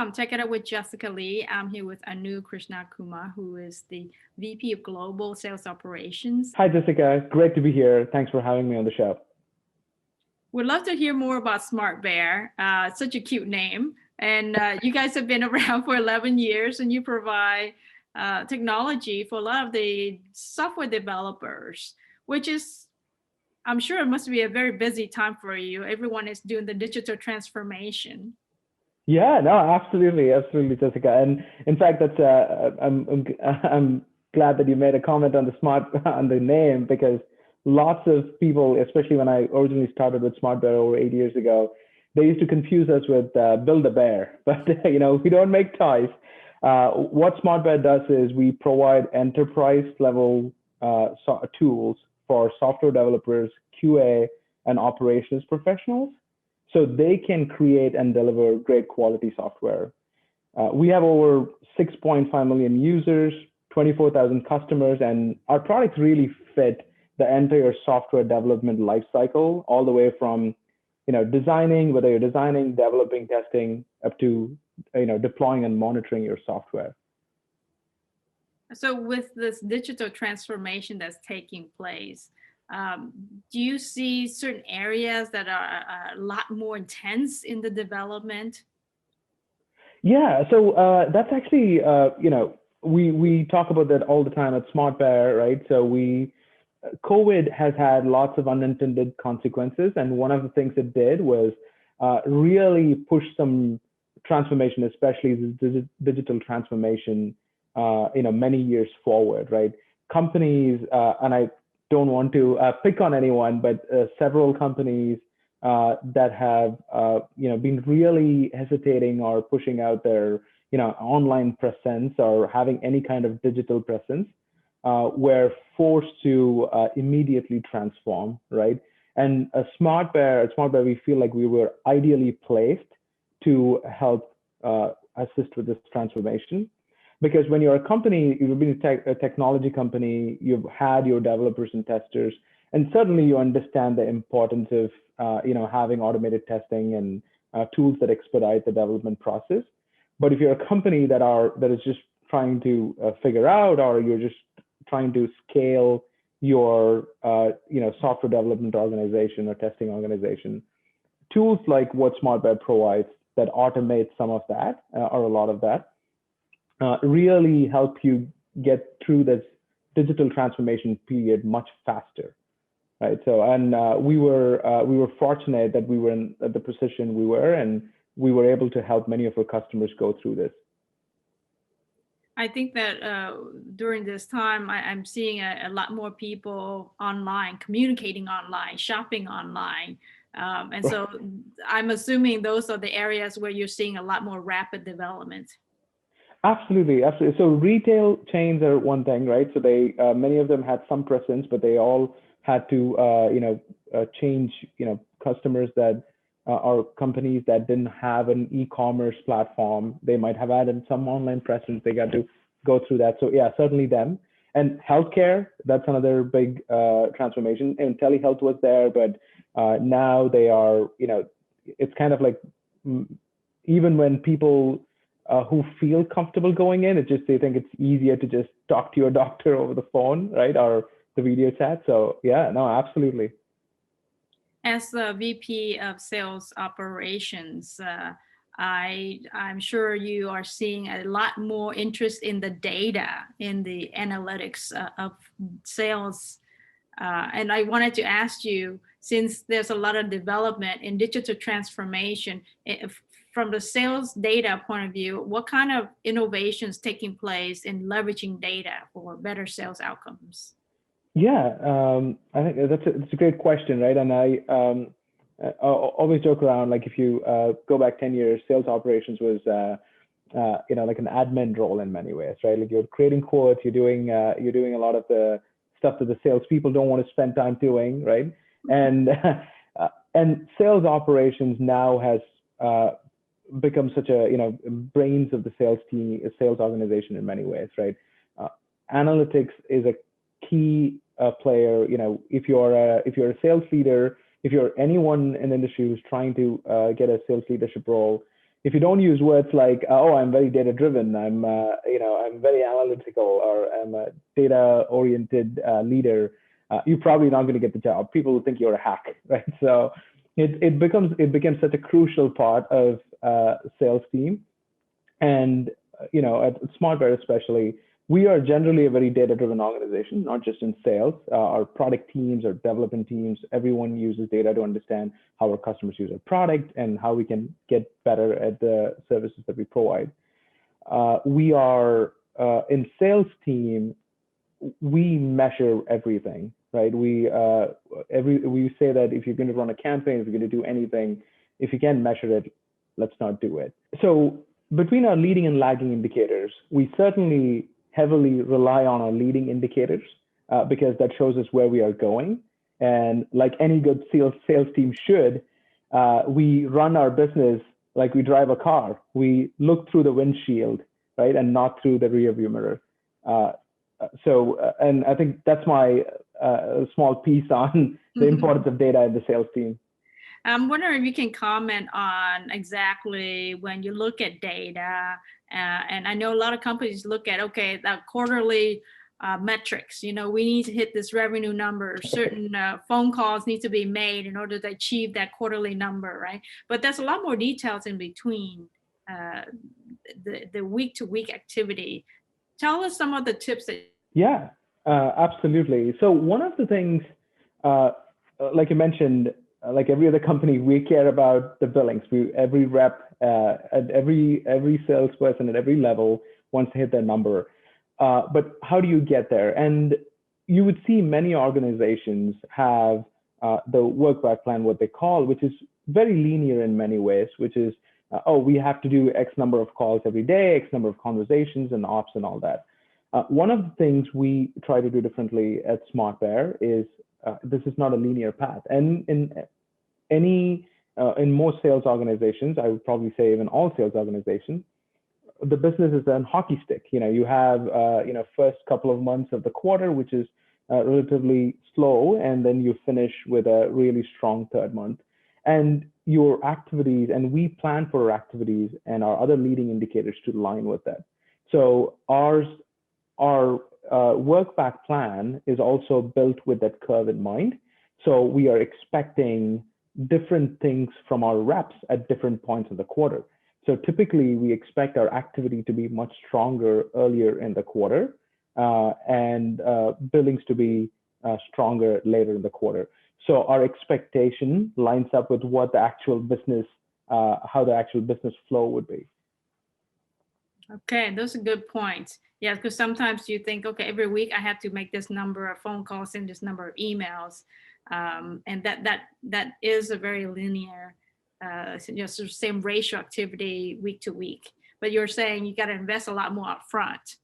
welcome. Check it out with Jessica Lee. I'm here with Anu Krishnakumar, who is the VP of Global Sales Operations. Hi, Jessica. Great to be here. Thanks for having me on the show. We'd love to hear more about SmartBear. Such a cute name. And you guys have been around for 11 years, and you provide technology for a lot of the software developers, which is, I'm sure it must be a very busy time for you. Everyone is doing the digital transformation. Yeah, no, absolutely, Jessica. And in fact, that's I'm glad that you made a comment on the name, because lots of people, especially when I originally started with SmartBear over 8 years ago, they used to confuse us with Build a Bear, but we don't make toys. What SmartBear does is we provide enterprise level tools for software developers, QA, and operations professionals, so they can create and deliver great quality software. We have over 6.5 million users, 24,000 customers, and our products really fit the entire software development lifecycle, all the way from designing, whether you're designing, developing, testing, up to deploying and monitoring your software. So with this digital transformation that's taking place, do you see certain areas that are a lot more intense in the development? Yeah, so that's actually, we talk about that all the time at SmartBear, right? So COVID has had lots of unintended consequences, and one of the things it did was really push some transformation, especially the digital transformation, many years forward, right? Companies, and I don't want to pick on anyone, but several companies that have been really hesitating or pushing out their online presence or having any kind of digital presence were forced to immediately transform, right? And at SmartBear, we feel like we were ideally placed to help assist with this transformation. Because when you're a company, you've been a technology company, you've had your developers and testers, and suddenly you understand the importance of having automated testing and tools that expedite the development process. But if you're a company that is just trying to figure out, or you're just trying to scale your software development organization or testing organization, tools like what SmartBear provides that automate some of that or a lot of that really help you get through this digital transformation period much faster, right? So, and we were fortunate that we were in the position we were, and we were able to help many of our customers go through this. I think that during this time, I'm seeing a lot more people online, communicating online, shopping online. And so I'm assuming those are the areas where you're seeing a lot more rapid development. Absolutely. So retail chains are one thing, right? So they many of them had some presence, but they all had to change customers that are companies that didn't have an e-commerce platform. They might have added some online presence. They got to go through that. So yeah, certainly them. And healthcare, that's another big transformation. And telehealth was there, but now they are, it's kind of like, even when people who feel comfortable going in, it's just, they think it's easier to just talk to your doctor over the phone, right? Or the video chat. So yeah, no, absolutely. As the VP of Sales Operations, I'm sure you are seeing a lot more interest in the data, in the analytics of sales. And I wanted to ask you, since there's a lot of development in digital transformation, from the sales data point of view, what kind of innovations taking place in leveraging data for better sales outcomes? Yeah, I think it's a great question, right? And I always joke around, like if you go back 10 years, sales operations was like an admin role in many ways, right? Like you're creating quotes, you're doing a lot of the stuff that the salespeople don't want to spend time doing, right? And and sales operations now has become such a brains of the sales team, sales organization in many ways, right? Analytics is a key player. If you're a sales leader, if you're anyone in the industry who's trying to get a sales leadership role, If you don't use words like, oh, I'm very data driven, I'm very analytical, or I'm a data oriented leader, you're probably not going to get the job. People will think you're a hack, right? So it becomes such a crucial part of sales team. And at SmartBear especially, we are generally a very data-driven organization, not just in sales. Our product teams, our development teams, everyone uses data to understand how our customers use our product and how we can get better at the services that we provide. We are in sales team, we measure everything, right? We say that if you're going to run a campaign, if you're going to do anything, if you can't measure it, let's not do it. So between our leading and lagging indicators, we certainly heavily rely on our leading indicators because that shows us where we are going. And like any good sales team should, we run our business like we drive a car. We look through the windshield, right, and not through the rearview mirror. And I think that's my small piece on the importance of data in the sales team. I'm wondering if you can comment on exactly when you look at data, and I know a lot of companies look at, okay, that quarterly metrics, we need to hit this revenue number, certain phone calls need to be made in order to achieve that quarterly number, right? But there's a lot more details in between the week-to-week activity. Tell us some of the tips that. Yeah, absolutely. So one of the things, like you mentioned, like every other company, we care about the billings. Every rep, at every salesperson at every level wants to hit their number. But how do you get there? And you would see many organizations have the work back plan, what they call, which is very linear in many ways, which is, we have to do X number of calls every day, X number of conversations and ops and all that. One of the things we try to do differently at SmartBear is this is not a linear path. And in most sales organizations, I would probably say even all sales organizations, the business is a hockey stick. You have first couple of months of the quarter, which is relatively slow, and then you finish with a really strong third month. And your activities, and we plan for our activities and our other leading indicators to align with that. So our work back plan is also built with that curve in mind. So we are expecting different things from our reps at different points of the quarter. So typically we expect our activity to be much stronger earlier in the quarter and billings to be stronger later in the quarter. So our expectation lines up with what the actual business, how the actual business flow would be. Okay, those are good points. Yeah, because sometimes you think, okay, every week I have to make this number of phone calls and this number of emails. And that is a very linear, sort of same ratio activity week to week. But you're saying you got to invest a lot more upfront.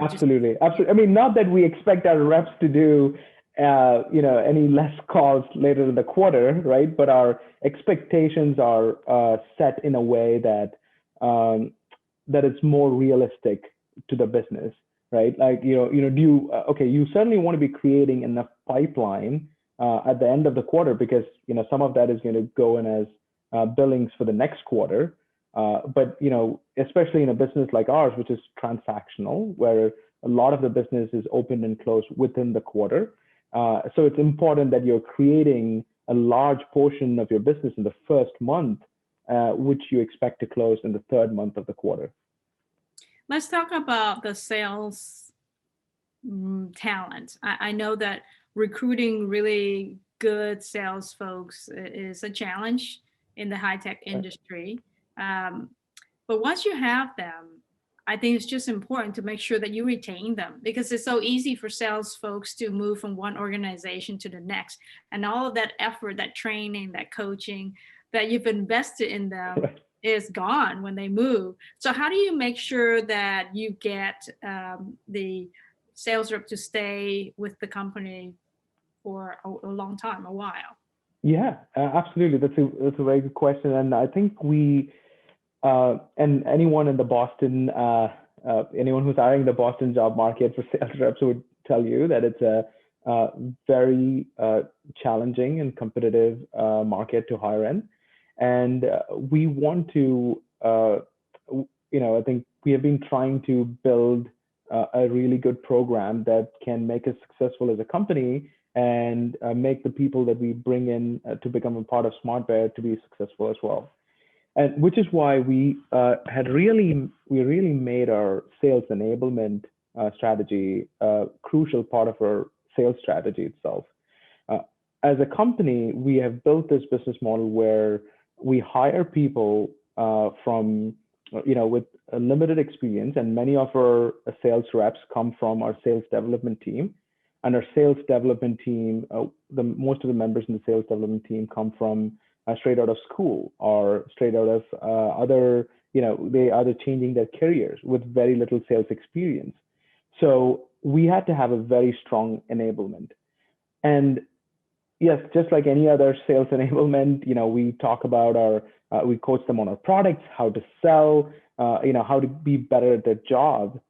Absolutely. I mean, not that we expect our reps to do any less calls later in the quarter, right? But our expectations are set in a way that that it's more realistic to the business, right? Like you certainly want to be creating enough pipeline at the end of the quarter, because some of that is going to go in as billings for the next quarter. But especially in a business like ours, which is transactional, where a lot of the business is opened and closed within the quarter. So it's important that you're creating a large portion of your business in the first month, which you expect to close in the third month of the quarter. Let's talk about the sales talent. I know that recruiting really good sales folks is a challenge in the high-tech industry. But once you have them, I think it's just important to make sure that you retain them, because it's so easy for sales folks to move from one organization to the next. And all of that effort, that training, that coaching that you've invested in them is gone when they move. So how do you make sure that you get the sales rep to stay with the company for a long time, a while? Yeah, absolutely. That's a very good question. And I think we, and anyone in the Boston, anyone who's hiring the Boston job market for sales reps would tell you that it's a very challenging and competitive market to hire in. And we want to I think we have been trying to build a really good program that can make us successful as a company and make the people that we bring in to become a part of SmartBear to be successful as well. And which is why we really made our sales enablement strategy a crucial part of our sales strategy itself. Uh, as a company, we have built this business model where we hire people from, with a limited experience, and many of our sales reps come from our sales development team. And our sales development team, most of the members in the sales development team come from straight out of school or straight out of they are changing their careers with very little sales experience. So we had to have a very strong enablement. And yes, just like any other sales enablement, we talk about we coach them on our products, how to sell, how to be better at their job.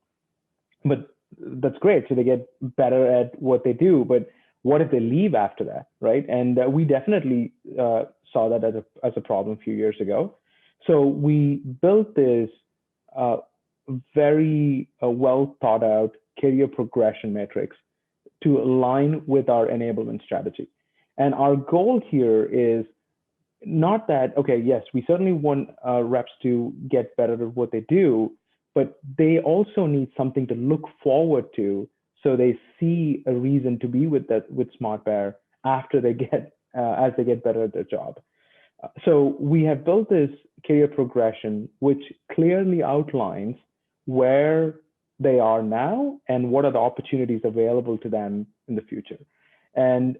But that's great. So they get better at what they do. But what if they leave after that, right? And we definitely saw that as a problem a few years ago. So we built this very well thought out career progression matrix to align with our enablement strategy. And our goal here is not that, okay, yes, we certainly want reps to get better at what they do, but they also need something to look forward to, so they see a reason to be with SmartBear after they get as they get better at their job. So we have built this career progression which clearly outlines where they are now and what are the opportunities available to them in the future. And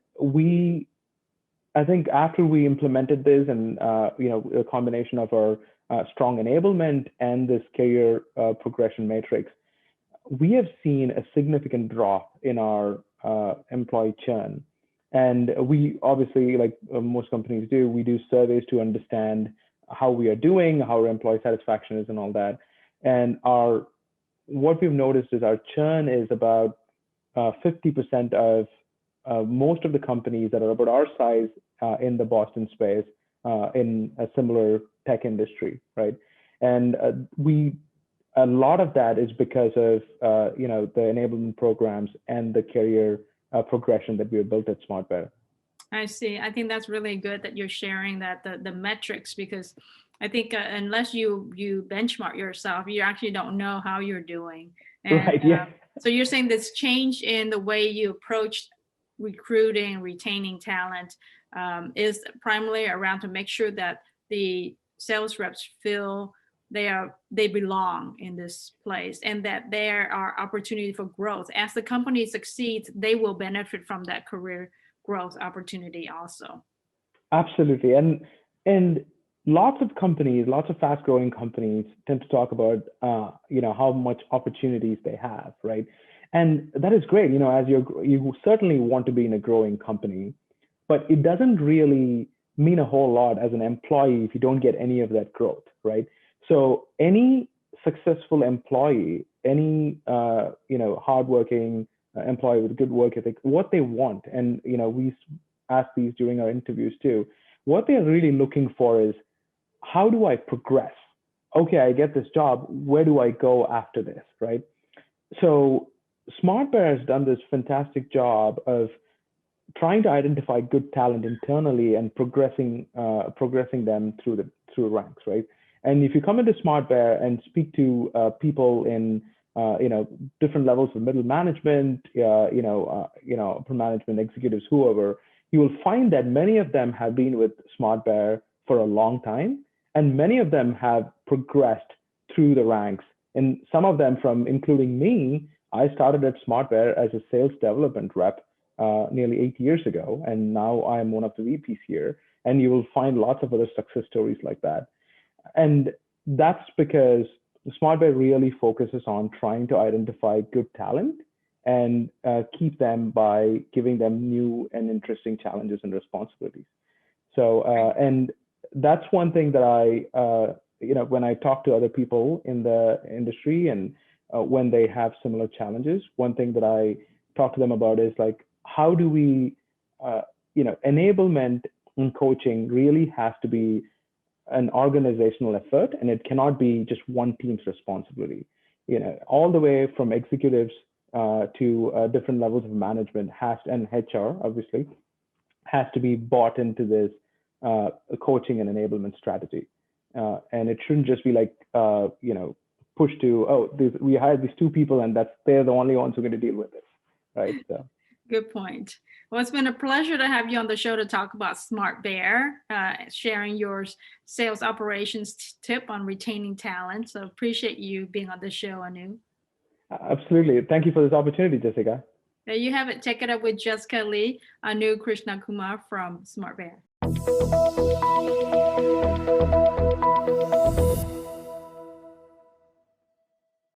I think after we implemented this and a combination of our strong enablement and this career progression matrix, we have seen a significant drop in our employee churn. And we obviously, like most companies do, we do surveys to understand how we are doing, how our employee satisfaction is and all that. And what we've noticed is our churn is about 50% of most of the companies that are about our size in the Boston space in a similar tech industry, right? And a lot of that is because of the enablement programs and the career progression that we have built at SmartBear. I see. I think that's really good that you're sharing that the metrics, because I think unless you benchmark yourself, you actually don't know how you're doing. And, right. Yeah. So you're saying this change in the way you approach recruiting, retaining talent is primarily around to make sure that the sales reps feel they belong in this place and that there are opportunities for growth. As the company succeeds, they will benefit from that career growth opportunity also. Absolutely. And lots of companies, lots of fast growing companies tend to talk about how much opportunities they have, right? And that is great. As you certainly want to be in a growing company, but it doesn't really mean a whole lot as an employee if you don't get any of that growth, right? So any successful employee, any hardworking employee with good work ethic, what they want, and we ask these during our interviews too, what they're really looking for is, how do I progress? Okay, I get this job. Where do I go after this, right? So SmartBear has done this fantastic job of trying to identify good talent internally and progressing them through ranks, right? And if you come into SmartBear and speak to people in different levels of middle management, upper management, executives, whoever, you will find that many of them have been with SmartBear for a long time, and many of them have progressed through the ranks. And some of them, including me, I started at SmartBear as a sales development rep nearly 8 years ago, and now I'm one of the VPs here. And you will find lots of other success stories like that. And that's because SmartBear really focuses on trying to identify good talent and keep them by giving them new and interesting challenges and responsibilities. So, and that's one thing that when I talk to other people in the industry and when they have similar challenges, one thing that I talk to them about is like, how do we, enablement and coaching really has to be an organizational effort, and it cannot be just one team's responsibility. All the way from executives to different levels of management and HR obviously has to be bought into this coaching and enablement strategy. And it shouldn't just be like, pushed to, we hired these two people and they're the only ones who are going to deal with this, right? So. Good point. Well, it's been a pleasure to have you on the show to talk about SmartBear, sharing your sales operations tip on retaining talent. So appreciate you being on the show, Anu. Absolutely. Thank you for this opportunity, Jessica. There you have it. Check it out with Jessica Lee, Anu Krishnakumar from SmartBear.